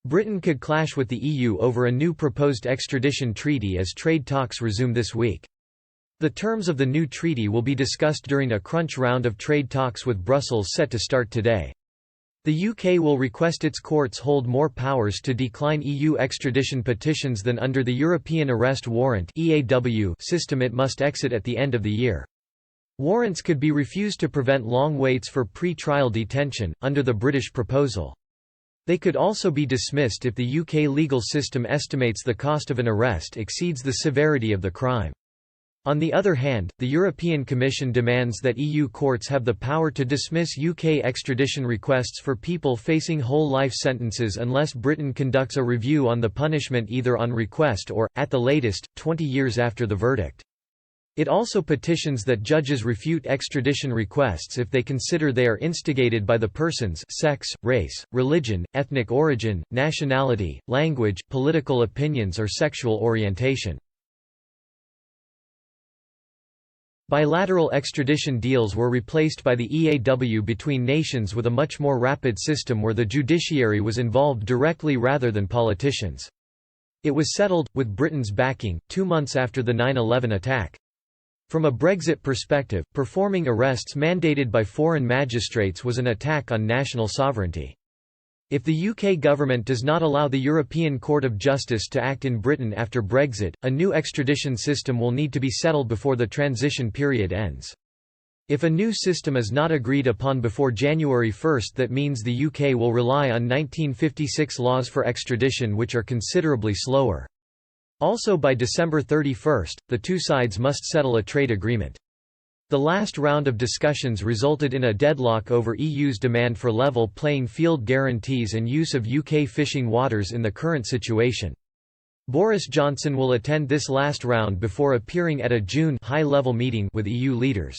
Britain could clash with the EU over a new proposed extradition treaty as trade talks resume this week. The terms of the new treaty will be discussed during a crunch round of trade talks with Brussels set to start today. The UK will request its courts hold more powers to decline EU extradition petitions than under the European Arrest Warrant (EAW) system it must exit at the end of the year. Warrants could be refused to prevent long waits for pre-trial detention, under the British proposal. They could also be dismissed if the UK legal system estimates the cost of an arrest exceeds the severity of the crime. On the other hand, the European Commission demands that EU courts have the power to dismiss UK extradition requests for people facing whole life sentences unless Britain conducts a review on the punishment either on request or, at the latest, 20 years after the verdict. It also petitions that judges refute extradition requests if they consider they are instigated by the person's sex, race, religion, ethnic origin, nationality, language, political opinions or sexual orientation. Bilateral extradition deals were replaced by the EAW between nations with a much more rapid system where the judiciary was involved directly rather than politicians. It was settled, with Britain's backing, 2 months after the 9/11 attack. From a Brexit perspective, performing arrests mandated by foreign magistrates was an attack on national sovereignty. If the UK government does not allow the European Court of Justice to act in Britain after Brexit, a new extradition system will need to be settled before the transition period ends. If a new system is not agreed upon before January 1, that means the UK will rely on 1956 laws for extradition, which are considerably slower. Also by December 31, the two sides must settle a trade agreement. The last round of discussions resulted in a deadlock over EU's demand for level playing field guarantees and use of UK fishing waters in the current situation. Boris Johnson will attend this last round before appearing at a June high-level meeting with EU leaders.